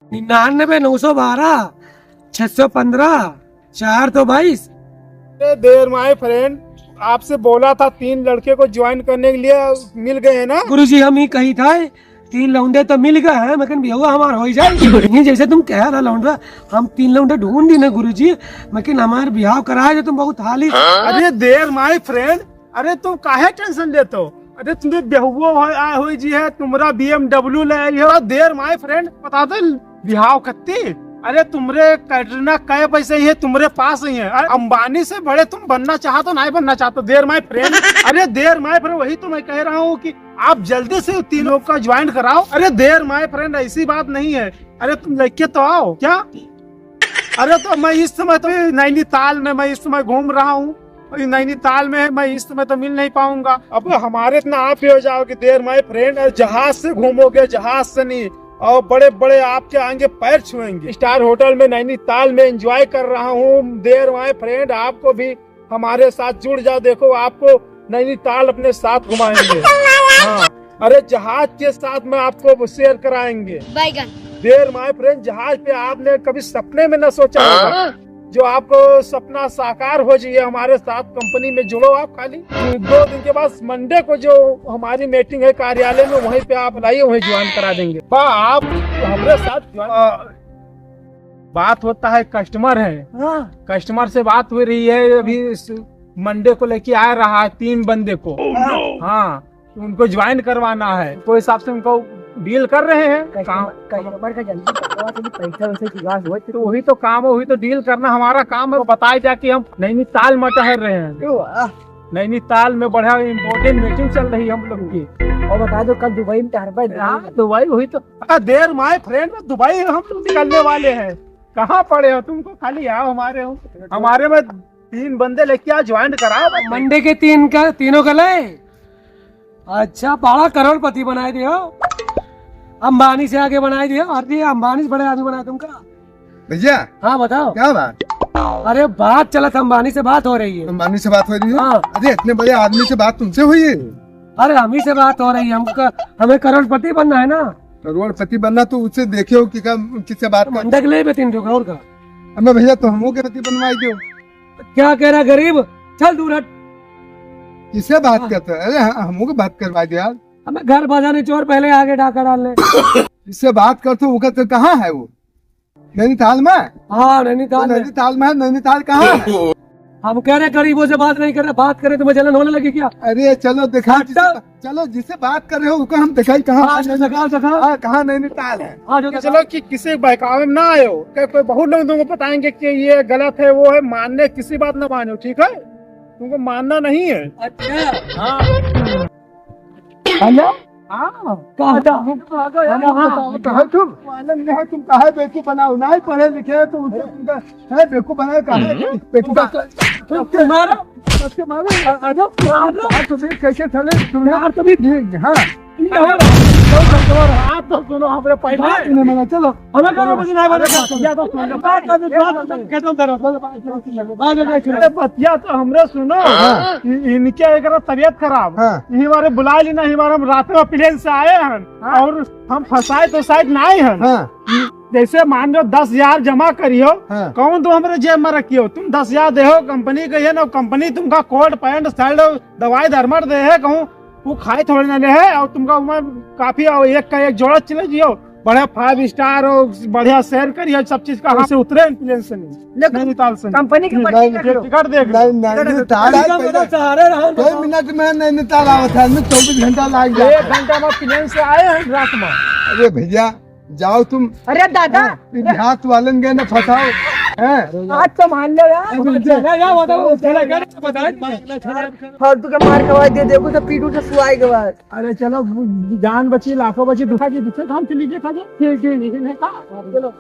99,912 615 422। There my friend, आपसे बोला था 3 लड़के को ज्वाइन करने के लिए, मिल गए हैं ना? गुरुजी हम ही कही था 3 लौंडे तो मिल गए हैं, लेकिन भैया हमारा हो जाए जैसे तुम कह रहा लौंडा, हम 3 लौंडे ढूंढ दी ना गुरुजी, लेकिन हमारे बिहाव कराए जो तुम बहुत हाली। अरे देर माय फ्रेंड, अरे तुम काहे टेंशन लेते हो? अरे तुम्हें बेहुओ आए हुई जी है, तुम्हारा BMW ले आई है। देर माय फ्रेंड, बता दो बिहाव कत्ती। अरे तुमरे कैटरीना कै पैसे ही है तुम्हारे पास ही है। अंबानी से बड़े तुम बनना चाहते नहीं बनना चाहते? देर माय फ्रेंड, अरे देर माय फ्रेंड, वही तो मैं कह रहा हूँ कि आप जल्दी से 3 लोग का ज्वाइन कराओ। अरे देर माय फ्रेंड, ऐसी बात नहीं है। अरे तुम लेके तो आओ क्या? अरे तो मैं इस समय तो नैनीताल में मैं इस समय घूम रहा हूँ, नैनीताल में मैं इस समय तो मिल नहीं पाऊंगा। अब हमारे इतना आप ही हो जाओगे देर माय फ्रेंड, जहाज से घूमोगे, जहाज से नहीं, और बड़े बड़े आपके आगे पैर छुएंगे। स्टार होटल में नैनीताल में एंजॉय कर रहा हूँ देर माय फ्रेंड, आपको भी हमारे साथ जुड़ जाओ, देखो आपको नैनीताल अपने साथ घुमाएंगे। हाँ, अरे जहाज के साथ में आपको शेयर कराएंगे। देर माय फ्रेंड, जहाज पे आपने कभी सपने में न सोचा होगा, जो आपको सपना साकार हो जाइए हमारे साथ कंपनी में जुड़ो। आप खाली 2 दिन के बाद मंडे को जो हमारी मीटिंग है कार्यालय में, वहीं पे आप लाइए, वहीं ज्वाइन करा देंगे। आप हमारे साथ बात होता है, कस्टमर है, कस्टमर से बात हो रही है, अभी मंडे को लेके आ रहा है 3 बंदे को। हाँ, उनको ज्वाइन करवाना है, तो हिसाब से उनको डील कर रहे हैं। कस्टमर का जल्दी पैसा वैसे जुगाड़ हो, तो वही तो काम है, वही तो डील करना हमारा काम है। बताया जाए कि हम नैनीताल में टहल रहे हैं, नैनीताल में बड़ा इम्पोर्टेंट मीटिंग चल रही है हम लोग की। और बता दो कल दुबई में टहल, दुबई वही तो देर माय फ्रेंड, दुबई हम लोग निकलने वाले हैं। कहाँ पड़े हो तुमको? खाली आओ हमारे में 3 बंदे लेके आओ, ज्वाइन कराओ। मंडे के तीनों का ले। अच्छा, बड़ा करोड़पति बनाए दियो, अंबानी से आगे बनाए दियो। अरे अंबानी से बड़े आदमी बनाए तुमका भैया। हाँ बताओ क्या बात? अरे बात चला था, अंबानी से बात हो रही है। अंबानी से बात हो रही है? हाँ। अरे इतने बड़े आदमी से बात तुमसे हुई है? अरे हम ही से बात हो रही है, हमें करोड़पति बनना है ना। करोड़पति बनना तो उससे देखे हो कि किससे बात कर। मंडक ले 3 करोड़ का। हमें भैया तो हमको के पति बनवाई दो। क्या कह रहा गरीब, चल दूर हट। किससे बात करते हैं? अरे हमको बात करवा दे यार। हमें घर बजाने चोर, पहले आगे डाका डाल ले। इससे बात करते वो कहते कहाँ है वो? नैनीताल में? हाँ नैनीताल में। नैनीताल में है? नैनीताल कहाँ है? हम कह रहे गरीबों से बात नहीं कर रहे, बात करें तो जलन होने लगी क्या? अरे चलो दिखा, चलो जिससे बात कर रहे हो उसको हम दिखाई कहाँ नैनीताल है। चलो कि किसी बहकावे में ना आयो, कोई बहुत लोग तुमको बताएंगे कि ये गलत है, वो है, मानने किसी बात ना मानो, ठीक है? तुमको मानना नहीं है। अच्छा हाँ। हेलो, तुम कहा बेकूफ बनाओ, नहीं पढ़े लिखे तो बेकूफ बनाए कैसे चले तुम्हें? हाँ तो सुनो, हमारे पैसा चलो बतिया तो हमरे सुनो। इनके एक तबियत खराब, यही बारे बुला ली ना, हम रात में प्लेन से आए हैं और हम फंसाए तो शायद ना आए हैं। जैसे मान लो 10,000 जमा करियो, कौन तुम हमारे जेब में रखियो? तुम 10,000 दे हो, कंपनी गई है ना, कंपनी तुमका कोट पैंट शर्ट दवाई धर्मर दे है, कहूँ वो खाए थोड़े ना ले है, और तुमका काफी एक का एक जोड़ा चले जियो, बढ़िया 5 स्टार और बढ़िया शेयर करिए, सब चीज का से उतरे प्लेन से नैनीताल से कंपनी की टिकट देख। मिनट में नैनीताल आवत है, 24 घंटा लाग गया। 1 घंटा में प्लेन से आए हैं रात में। अरे भैया जाओ तुम। अरे दादा हाथ वालन गए ना फंसाओ, आज तो मान लो यार। फालतू का मार कवा दे, देखो तो पीटू से सुआई के बाद। अरे चलो, जान बची लाखों बची, दूसरे काम चलीजिए। ठीक है चलो।